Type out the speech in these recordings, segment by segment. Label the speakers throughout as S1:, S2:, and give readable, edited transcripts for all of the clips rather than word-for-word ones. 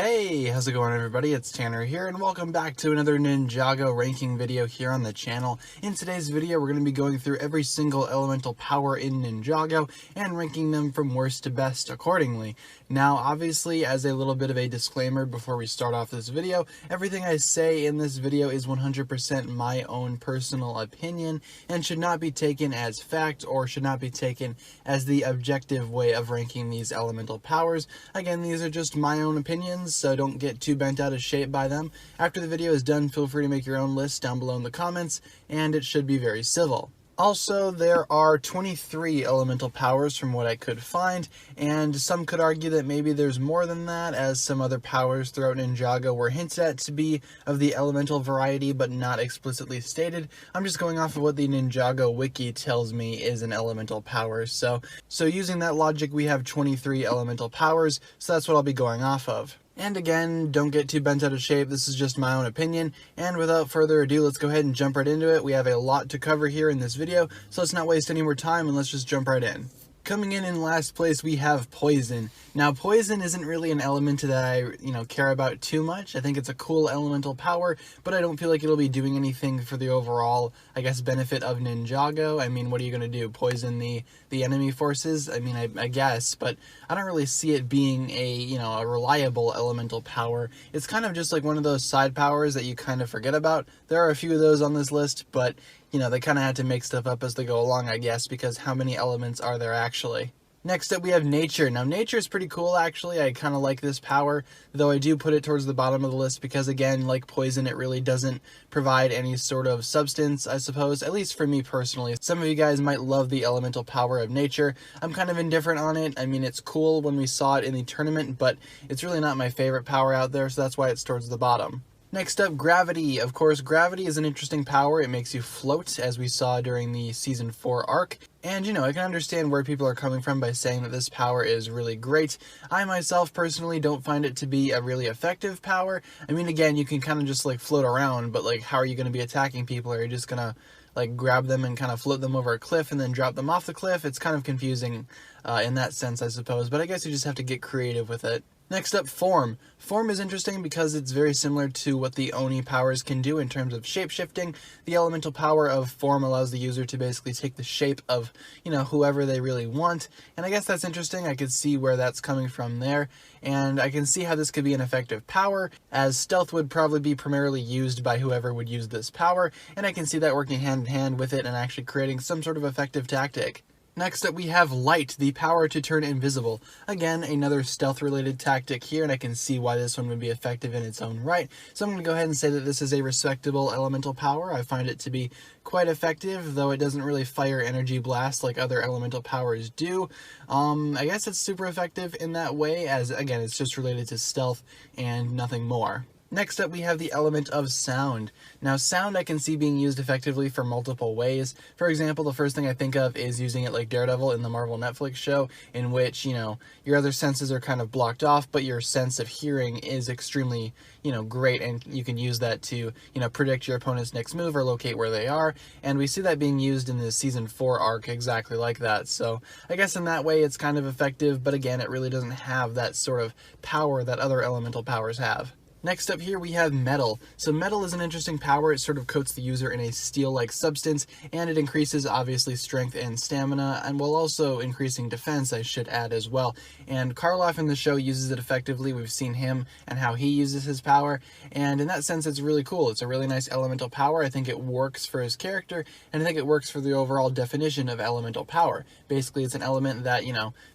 S1: Hey, how's it going everybody? It's Tanner here and welcome back to another Ninjago ranking video here on the channel. In today's video we're going to be going through every single elemental power in Ninjago and ranking them from worst to best accordingly. Now obviously, as a little bit of a disclaimer before we start off this video, everything I say in this video is 100% my own personal opinion and should not be taken as fact or should not be taken as the objective way of ranking these elemental powers. Again, these are just my own opinions, so don't get too bent out of shape by them. After the video is done, feel free to make your own list down below in the comments, and it should be very civil. Also, there are 23 elemental powers from what I could find, and some could argue that maybe there's more than that, as some other powers throughout Ninjago were hinted at to be of the elemental variety but not explicitly stated. I'm just going off of what the Ninjago wiki tells me is an elemental power, so using that logic we have 23 elemental powers, so that's what I'll be going off of. And again, don't get too bent out of shape, this is just my own opinion, and without further ado, let's go ahead and jump right into it. We have a lot to cover here in this video, so let's not waste any more time and let's just jump right in. Coming in last place, we have Poison. Now, Poison isn't really an element that I, care about too much. I think it's a cool elemental power, but I don't feel like it'll be doing anything for the overall, benefit of Ninjago. I mean, what are you going to do? Poison the enemy forces? I mean, I guess, but I don't really see it being a reliable elemental power. It's kind of just like one of those side powers that you kind of forget about. There are a few of those on this list, but they kind of had to make stuff up as they go along, I guess, because how many elements are there actually? Next up, we have Nature. Now, Nature is pretty cool, actually. I kind of like this power, though I do put it towards the bottom of the list because, again, like Poison, it really doesn't provide any sort of substance, I suppose, at least for me personally. Some of you guys might love the elemental power of Nature. I'm kind of indifferent on it. I mean, it's cool when we saw it in the tournament, but it's really not my favorite power out there, so that's why it's towards the bottom. Next up, Gravity. Of course, Gravity is an interesting power. It makes you float, as we saw during the Season 4 arc. And, I can understand where people are coming from by saying that this power is really great. I myself, personally, don't find it to be a really effective power. I mean, again, you can kind of just, float around, but, how are you going to be attacking people? Are you just going to, grab them and kind of float them over a cliff and then drop them off the cliff? It's kind of confusing in that sense, I suppose, but I guess you just have to get creative with it. Next up, Form. Form is interesting because it's very similar to what the Oni powers can do in terms of shape-shifting. The elemental power of Form allows the user to basically take the shape of, whoever they really want. And I guess that's interesting. I could see where that's coming from there. And I can see how this could be an effective power, as stealth would probably be primarily used by whoever would use this power. And I can see that working hand in hand with it and actually creating some sort of effective tactic. Next up, we have Light, the power to turn invisible. Again, another stealth-related tactic here, and I can see why this one would be effective in its own right. So I'm going to go ahead and say that this is a respectable elemental power. I find it to be quite effective, though it doesn't really fire energy blasts like other elemental powers do. I guess it's super effective in that way, as, again, it's just related to stealth and nothing more. Next up, we have the element of Sound. Now, sound I can see being used effectively for multiple ways. For example, the first thing I think of is using it like Daredevil in the Marvel Netflix show, in which, your other senses are kind of blocked off, but your sense of hearing is extremely, great, and you can use that to, predict your opponent's next move or locate where they are, and we see that being used in the Season 4 arc exactly like that. So I guess in that way it's kind of effective, but again, it really doesn't have that sort of power that other elemental powers have. Next up here we have Metal. So Metal is an interesting power. It sort of coats the user in a steel-like substance, and it increases obviously strength and stamina, and while also increasing defense, I should add as well. And Karloff in the show uses it effectively. We've seen him and how he uses his power, and in that sense it's really cool. It's a really nice elemental power. I think it works for his character, and I think it works for the overall definition of elemental power. Basically, it's an element that,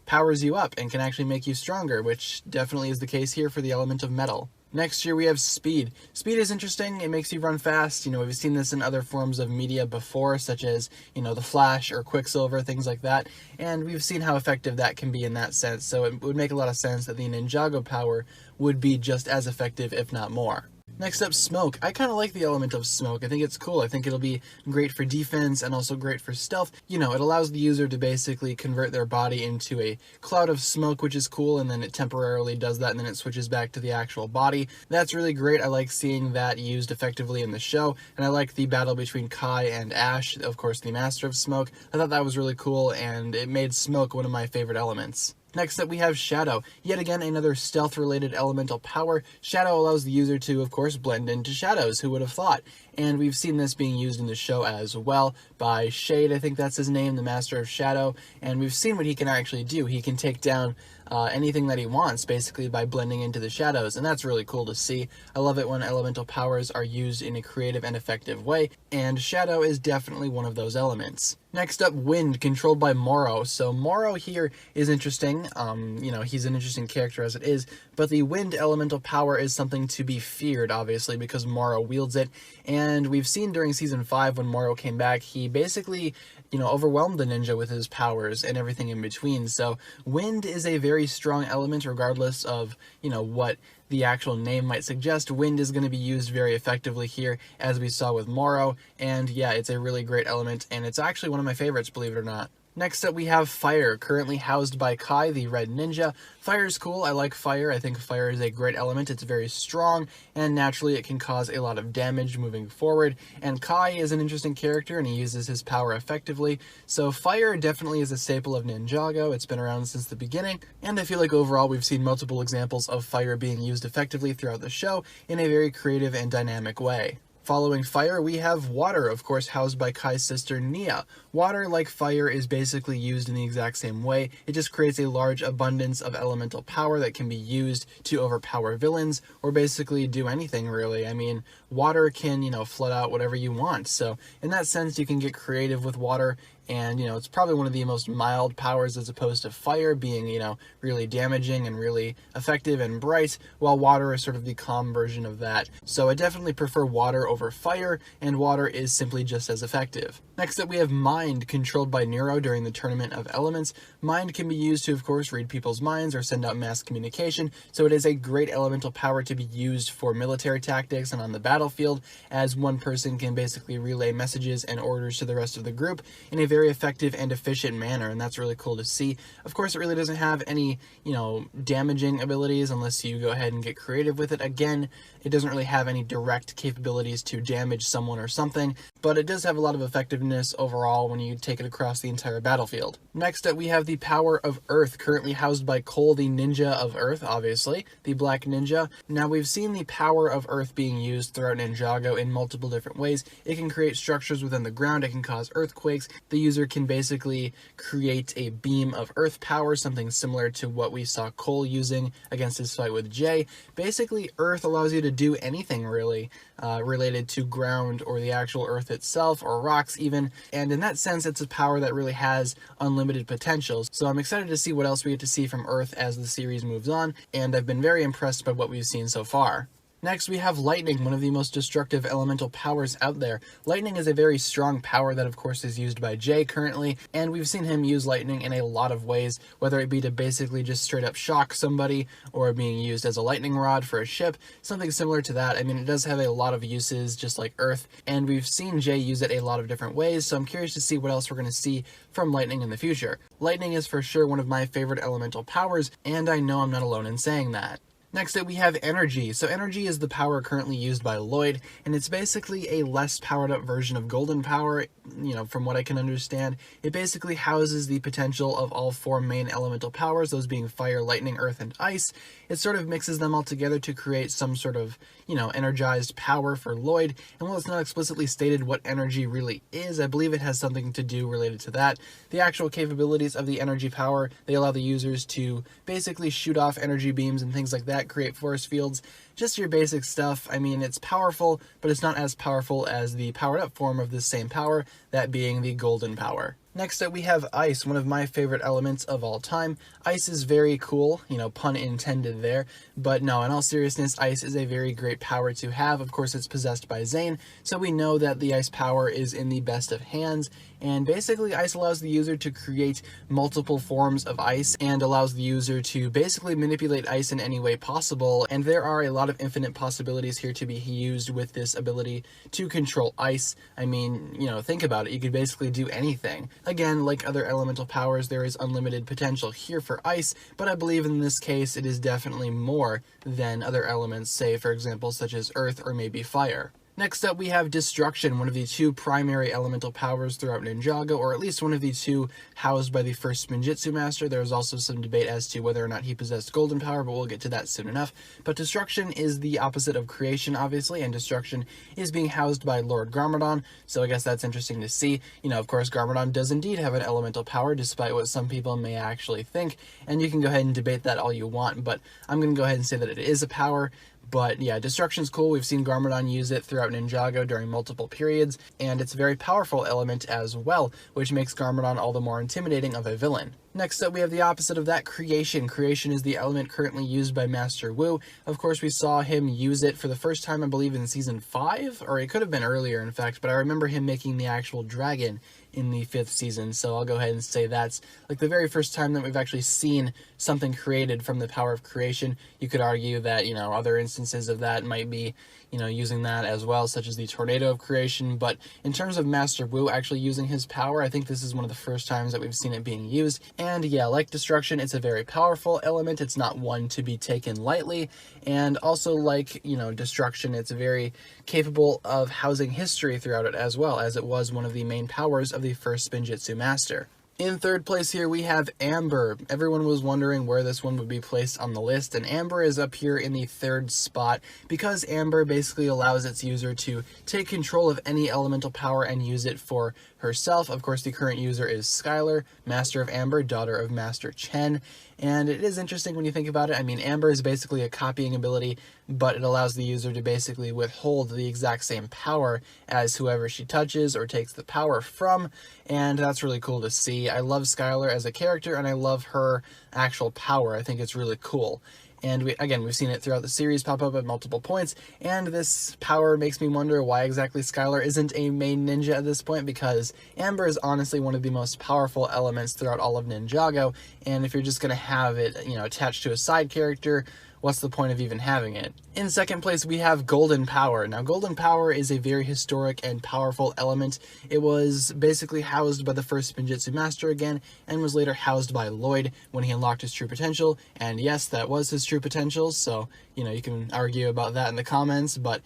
S1: powers you up and can actually make you stronger, which definitely is the case here for the element of Metal. Next here we have Speed. Speed is interesting. It makes you run fast. We've seen this in other forms of media before, such as, the Flash or Quicksilver, things like that. And we've seen how effective that can be in that sense. So it would make a lot of sense that the Ninjago power would be just as effective, if not more. Next up, Smoke. I kind of like the element of Smoke. I think it's cool. I think it'll be great for defense and also great for stealth. It allows the user to basically convert their body into a cloud of smoke, which is cool, and then it temporarily does that, and then it switches back to the actual body. That's really great. I like seeing that used effectively in the show, and I like the battle between Kai and Ash, of course, the Master of Smoke. I thought that was really cool, and it made Smoke one of my favorite elements. Next up we have Shadow. Yet again, another stealth-related elemental power. Shadow allows the user to, of course, blend into shadows. Who would have thought? And we've seen this being used in the show as well by Shade, I think that's his name, the Master of Shadow. And we've seen what he can actually do. He can take down anything that he wants, basically, by blending into the shadows. And that's really cool to see. I love it when elemental powers are used in a creative and effective way. And Shadow is definitely one of those elements. Next up, Wind, controlled by Moro. So Moro here is interesting. You know, he's an interesting character as it is, but the Wind elemental power is something to be feared, obviously, because Moro wields it. And we've seen during Season 5 when Moro came back, he basically, you know, overwhelmed the ninja with his powers and everything in between. So Wind is a very strong element regardless of, you know, what the actual name might suggest. Wind is going to be used very effectively here, as we saw with Moro, and yeah, it's a really great element, and it's actually one of my favorites, believe it or not. Next up we have Fire, currently housed by Kai, the red ninja. Fire is cool, I like fire, I think fire is a great element, it's very strong, and naturally it can cause a lot of damage moving forward, and Kai is an interesting character and he uses his power effectively, so fire definitely is a staple of Ninjago, it's been around since the beginning, and I feel like overall we've seen multiple examples of fire being used effectively throughout the show in a very creative and dynamic way. Following Fire, we have Water, of course housed by Kai's sister Nia. Water, like fire, is basically used in the exact same way. It just creates a large abundance of elemental power that can be used to overpower villains, or basically do anything really. I mean, water can, you know, flood out whatever you want, so in that sense you can get creative with water. And, you know, it's probably one of the most mild powers as opposed to fire being, you know, really damaging and really effective and bright, while water is sort of the calm version of that. So I definitely prefer water over fire, and water is simply just as effective. Next up we have Mind, controlled by Nero during the Tournament of Elements. Mind can be used to, of course, read people's minds or send out mass communication, so it is a great elemental power to be used for military tactics and on the battlefield, as one person can basically relay messages and orders to the rest of the group in a very effective and efficient manner, and that's really cool to see. Of course, it really doesn't have any, you know, damaging abilities unless you go ahead and get creative with it. Again, it doesn't really have any direct capabilities to damage someone or something, but it does have a lot of effectiveness overall when you take it across the entire battlefield. Next up, we have the Power of Earth, currently housed by Cole, the Ninja of Earth, obviously, the Black Ninja. Now, we've seen the Power of Earth being used throughout Ninjago in multiple different ways. It can create structures within the ground, it can cause earthquakes, the user can basically create a beam of earth power, something similar to what we saw Cole using against his fight with Jay. Basically, earth allows you to do anything really related to ground or the actual earth itself, or rocks even, and in that sense it's a power that really has unlimited potential. So I'm excited to see what else we get to see from Earth as the series moves on, and I've been very impressed by what we've seen so far. Next, we have Lightning, one of the most destructive elemental powers out there. Lightning is a very strong power that, of course, is used by Jay currently, and we've seen him use lightning in a lot of ways, whether it be to basically just straight up shock somebody, or being used as a lightning rod for a ship, something similar to that. I mean, it does have a lot of uses, just like Earth, and we've seen Jay use it a lot of different ways, so I'm curious to see what else we're going to see from Lightning in the future. Lightning is for sure one of my favorite elemental powers, and I know I'm not alone in saying that. Next up, we have Energy. So Energy is the power currently used by Lloyd, and it's basically a less powered up version of Golden Power, you know, from what I can understand. It basically houses the potential of all four main elemental powers, those being Fire, Lightning, Earth, and Ice. It sort of mixes them all together to create some sort of, you know, energized power for Lloyd, and while it's not explicitly stated what Energy really is, I believe it has something to do related to that. The actual capabilities of the Energy power, they allow the users to basically shoot off energy beams and things like that, create force fields, just your basic stuff. I mean, it's powerful, but it's not as powerful as the powered up form of this same power, that being the Golden Power. Next up, we have Ice, one of my favorite elements of all time. Ice is very cool, you know, pun intended there, but no, in all seriousness, Ice is a very great power to have. Of course, it's possessed by Zane, so we know that the Ice power is in the best of hands, and basically Ice allows the user to create multiple forms of ice, and allows the user to basically manipulate ice in any way possible, and there are a lot of infinite possibilities here to be used with this ability to control ice. I mean, you know, think about it, you could basically do anything. Again, like other elemental powers, there is unlimited potential here for ice, but I believe in this case it is definitely more than other elements, say for example such as earth or maybe fire. Next up, we have Destruction, one of the two primary elemental powers throughout Ninjago, or at least one of the two housed by the first Spinjitzu Master. There was also some debate as to whether or not he possessed golden power, but we'll get to that soon enough. But Destruction is the opposite of Creation, obviously, and Destruction is being housed by Lord Garmadon, so I guess that's interesting to see. You know, of course, Garmadon does indeed have an elemental power, despite what some people may actually think, and you can go ahead and debate that all you want, but I'm going to go ahead and say that it is a power. But yeah, Destruction's cool. We've seen Garmadon use it throughout Ninjago during multiple periods, and it's a very powerful element as well, which makes Garmadon all the more intimidating of a villain. Next up, we have the opposite of that, Creation. Creation is the element currently used by Master Wu. Of course, we saw him use it for the first time, I believe, in Season 5, or it could have been earlier, in fact, but I remember him making the actual dragon in the 5th season, so I'll go ahead and say that's like the very first time that we've actually seen something created from the power of creation. You could argue that, you know, other instances of that might be, you know, using that as well, such as the tornado of creation, but in terms of Master Wu actually using his power, I think this is one of the first times that we've seen it being used. And yeah, like Destruction, it's a very powerful element. It's not one to be taken lightly, and also like, you know, Destruction, it's very capable of housing history throughout it as well, as it was one of the main powers of the first Spinjitzu Master. In third place here, we have Amber. Everyone was wondering where this one would be placed on the list, and Amber is up here in the 3rd spot because Amber basically allows its user to take control of any elemental power and use it for herself. Of course, the current user is Skylar, Master of Amber, daughter of Master Chen, and it is interesting when you think about it. I mean, Amber is basically a copying ability, but it allows the user to basically withhold the exact same power as whoever she touches or takes the power from, and that's really cool to see. I love Skylar as a character, and I love her actual power. I think it's really cool. And we've seen it throughout the series pop up at multiple points, and this power makes me wonder why exactly Skylar isn't a main ninja at this point, because Amber is honestly one of the most powerful elements throughout all of Ninjago, and if you're just going to have it, you know, attached to a side character, what's the point of even having it? In second place, we have Golden Power. Now, Golden Power is a very historic and powerful element. It was basically housed by the first Spinjitzu Master again, and was later housed by Lloyd when he unlocked his true potential. And yes, that was his true potential, so, you know, you can argue about that in the comments, but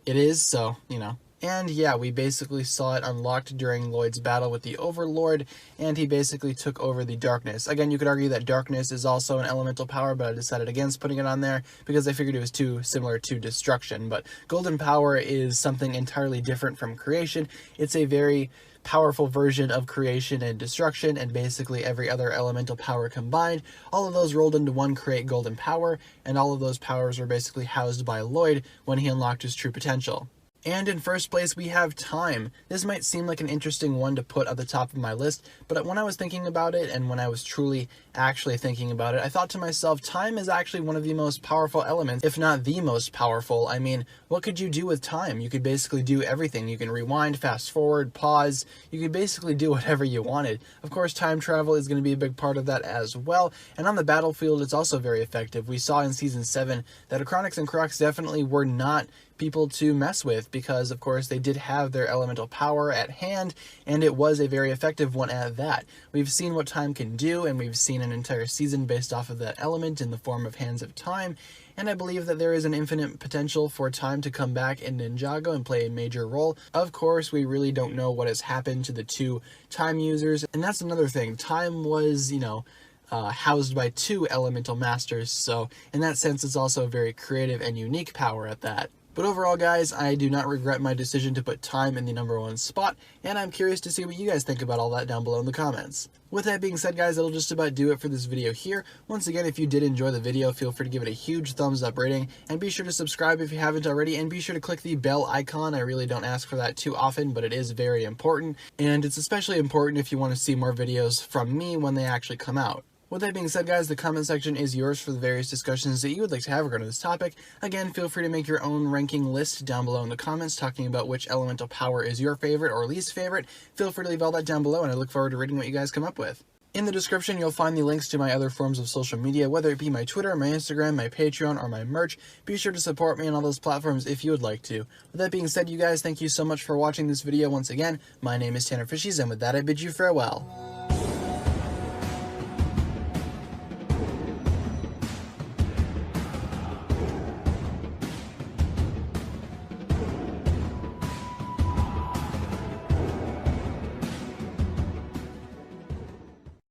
S1: it is, so, you know. And yeah, we basically saw it unlocked during Lloyd's battle with the Overlord, and he basically took over the Darkness. Again, you could argue that Darkness is also an elemental power, but I decided against putting it on there because I figured it was too similar to Destruction. But Golden Power is something entirely different from Creation. It's a very powerful version of Creation and Destruction, and basically every other elemental power combined. All of those rolled into one create Golden Power, and all of those powers were basically housed by Lloyd when he unlocked his true potential. And in first place, we have Time. This might seem like an interesting one to put at the top of my list, but when I was thinking about it, and when I was truly actually thinking about it, I thought to myself, Time is actually one of the most powerful elements, if not the most powerful. I mean, what could you do with Time? You could basically do everything. You can rewind, fast forward, pause. You could basically do whatever you wanted. Of course, time travel is going to be a big part of that as well, and on the battlefield, it's also very effective. We saw in Season 7 that Acronix and Crocs definitely were not people to mess with, because of course they did have their elemental power at hand, and it was a very effective one at that. We've seen what Time can do, and we've seen an entire season based off of that element in the form of Hands of Time, and I believe that there is an infinite potential for Time to come back in Ninjago and play a major role. Of course, we really don't know what has happened to the two Time users, and that's another thing. Time was, you know, housed by two elemental masters, so in that sense it's also a very creative and unique power at that. But overall, guys, I do not regret my decision to put Time in the #1 spot, and I'm curious to see what you guys think about all that down below in the comments. With that being said, guys, that'll just about do it for this video here. Once again, if you did enjoy the video, feel free to give it a huge thumbs up rating, and be sure to subscribe if you haven't already, and be sure to click the bell icon. I really don't ask for that too often, but it is very important, and it's especially important if you want to see more videos from me when they actually come out. With that being said, guys, the comment section is yours for the various discussions that you would like to have regarding this topic. Again, feel free to make your own ranking list down below in the comments, talking about which elemental power is your favorite or least favorite. Feel free to leave all that down below, and I look forward to reading what you guys come up with. In the description, you'll find the links to my other forms of social media, whether it be my Twitter, my Instagram, my Patreon, or my merch. Be sure to support me on all those platforms if you would like to. With that being said, you guys, thank you so much for watching this video once again. My name is TannerFishies, and with that, I bid you farewell.